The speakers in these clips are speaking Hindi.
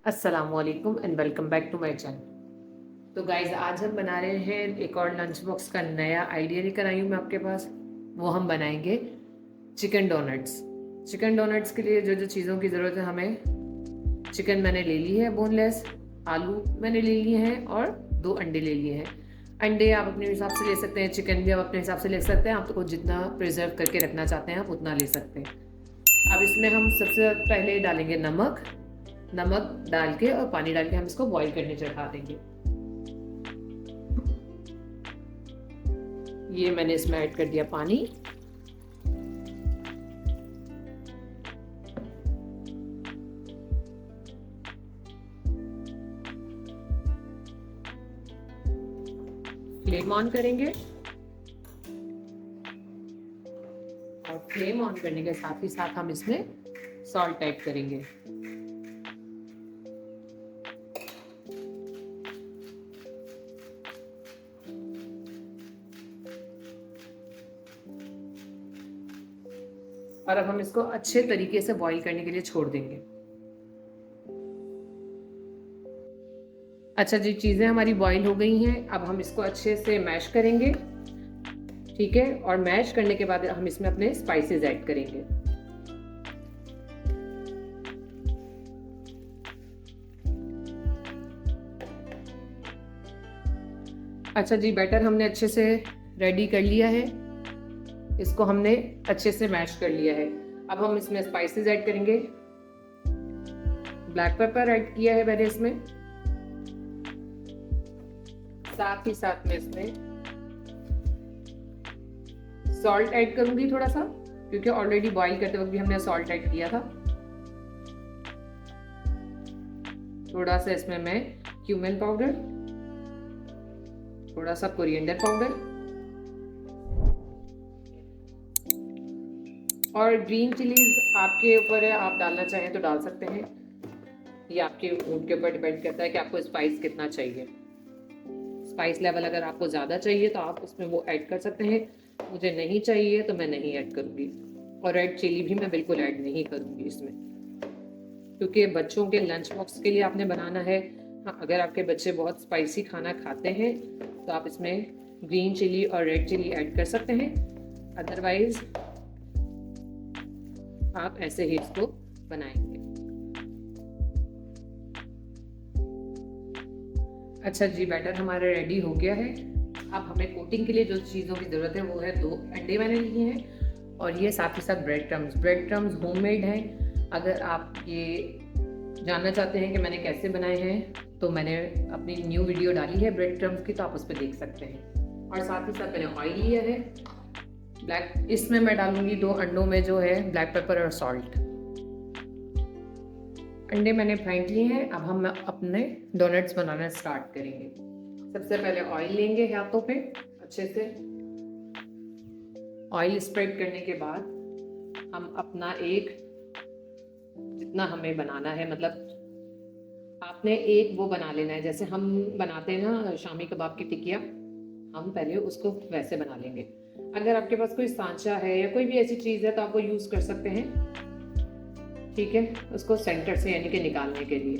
अस्सलामुअलैकुम and welcome back to my channel. तो गाइज आज हम बना रहे हैं एक और लंच बॉक्स का नया आइडिया लेकर आई हूँ मैं आपके पास। वो हम बनाएंगे चिकन डोनट्स। चिकन डोनट्स के लिए जो जो चीज़ों की ज़रूरत है हमें, चिकन मैंने ले ली है बोनलेस, आलू मैंने ले लिए हैं और 2 अंडे ले लिए हैं। अंडे आप अपने हिसाब से ले सकते हैं, चिकन भी आप अपने हिसाब से ले सकते हैं, आप तो जितना प्रिजर्व करके रखना चाहते हैं आप उतना ले सकते हैं। अब इसमें हम सबसे पहले डालेंगे नमक। नमक डाल के और पानी डाल के हम इसको बॉईल करने चढ़ा देंगे। ये मैंने इसमें ऐड कर दिया पानी। फ्लेम ऑन करेंगे और फ्लेम ऑन करने के साथ ही साथ हम इसमें सॉल्ट ऐड करेंगे। और अब हम इसको अच्छे तरीके से बॉईल करने के लिए छोड़ देंगे। अच्छा जी, चीज़ें हमारी बॉईल हो गई हैं। अब हम इसको अच्छे से मैश करेंगे, ठीक है। और मैश करने के बाद हम इसमें अपने स्पाइसेस ऐड करेंगे। अच्छा जी, बैटर हमने अच्छे से रेडी कर लिया है। इसको हमने अच्छे से मैश कर लिया है। अब हम इसमें स्पाइसेस ऐड करेंगे। ब्लैक पेपर ऐड किया है मैंने इसमें, साथ ही साथ में इसमें सॉल्ट ऐड करूंगी थोड़ा सा, क्योंकि ऑलरेडी बॉईल करते वक्त भी हमने सॉल्ट ऐड किया था। थोड़ा सा इसमें मैं क्यूमिन पाउडर, थोड़ा सा कोरिएंडर पाउडर और ग्रीन चिलीज आपके ऊपर है, आप डालना चाहें तो डाल सकते हैं। ये आपके मूड के ऊपर डिपेंड करता है कि आपको स्पाइस कितना चाहिए। स्पाइस लेवल अगर आपको ज़्यादा चाहिए तो आप उसमें वो ऐड कर सकते हैं। मुझे नहीं चाहिए तो मैं नहीं ऐड करूँगी। और रेड चिली भी मैं बिल्कुल ऐड नहीं करूँगी इसमें, क्योंकि बच्चों के लंच बॉक्स के लिए आपने बनाना है। हाँ, अगर आपके बच्चे बहुत स्पाइसी खाना खाते हैं तो आप इसमें ग्रीन चिली और रेड चिली ऐड कर सकते हैं। अदरवाइज आप ऐसे ही इसको बनाएंगे। अच्छा जी, बैटर हमारा रेडी हो गया है। अब हमें कोटिंग के लिए जो चीज़ों की ज़रूरत है वो है 2 अंडे मैंने लिए हैं और ये साथ ही साथ ब्रेड क्रम्स होममेड हैं। अगर आप ये जानना चाहते हैं कि मैंने कैसे बनाए हैं तो मैंने अपनी न्यू वीडियो डाली है ब्रेड क्रम्स की, तो आप उस पर देख सकते हैं। और साथ ही साथ मैंने ऑयल लिया है ब्लैक। इसमें मैं डालूंगी 2 अंडों में जो है ब्लैक पेपर और सॉल्ट। अंडे मैंने फेंट लिए हैं। अब हम अपने डोनट्स बनाना स्टार्ट करेंगे। सबसे पहले ऑयल लेंगे हाथों पे, अच्छे से ऑयल स्प्रेड करने के बाद हम अपना एक, जितना हमें बनाना है, मतलब आपने एक वो बना लेना है जैसे हम बनाते हैं ना शामी कबाब की टिकिया, हम पहले उसको वैसे बना लेंगे। अगर आपके पास कोई सांचा है या कोई भी ऐसी चीज़ है तो आप वो यूज़ कर सकते हैं, ठीक है, उसको सेंटर से यानी कि निकालने के लिए।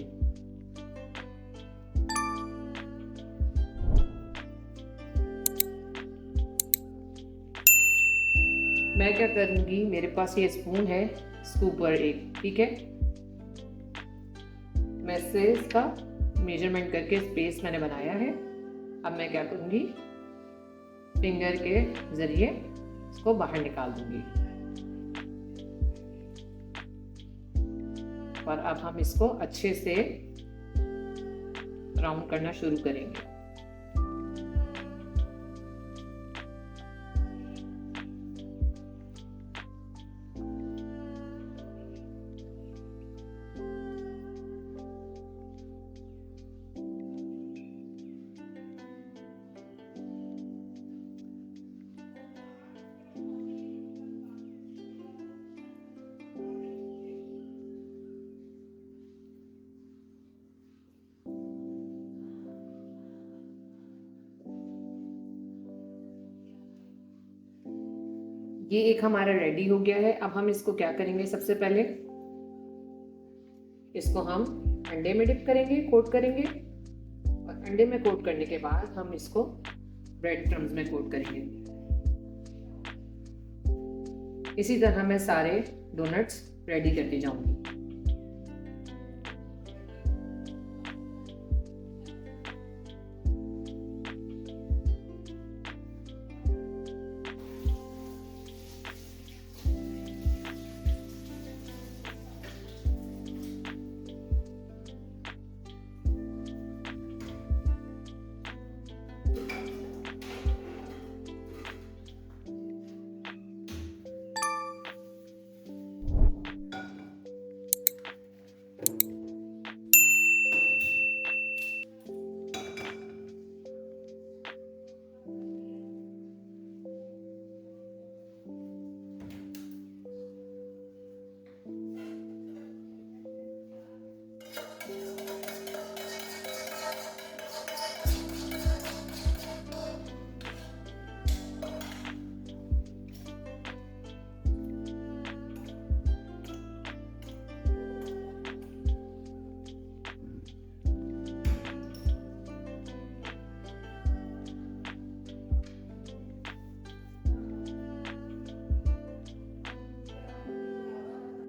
मैं क्या करूंगी, मेरे पास ये स्पून है, स्कूपर एक, ठीक है। मैं से इसका मेजरमेंट करके स्पेस मैंने बनाया है। अब मैं क्या करूंगी, फिंगर के जरिए इसको बाहर निकाल दूंगी और अब हम इसको अच्छे से राउंड करना शुरू करेंगे। ये एक हमारा रेडी हो गया है। अब हम इसको क्या करेंगे, सबसे पहले इसको हम अंडे में डिप करेंगे, कोट करेंगे, और अंडे में कोट करने के बाद हम इसको ब्रेड क्रम्स में कोट करेंगे। इसी तरह मैं सारे डोनट्स रेडी करके जाऊंगी।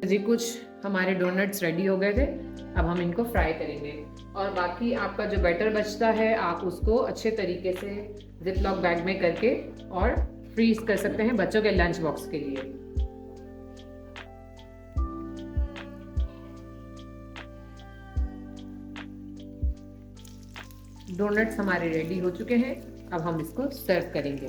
जी कुछ हमारे डोनट्स रेडी हो गए थे। अब हम इनको फ्राई करेंगे, और बाकी आपका जो बैटर बचता है आप उसको अच्छे तरीके से जिप लॉक बैग में करके और फ्रीज कर सकते हैं बच्चों के लंच बॉक्स के लिए। डोनट्स हमारे रेडी हो चुके हैं, अब हम इसको सर्व करेंगे।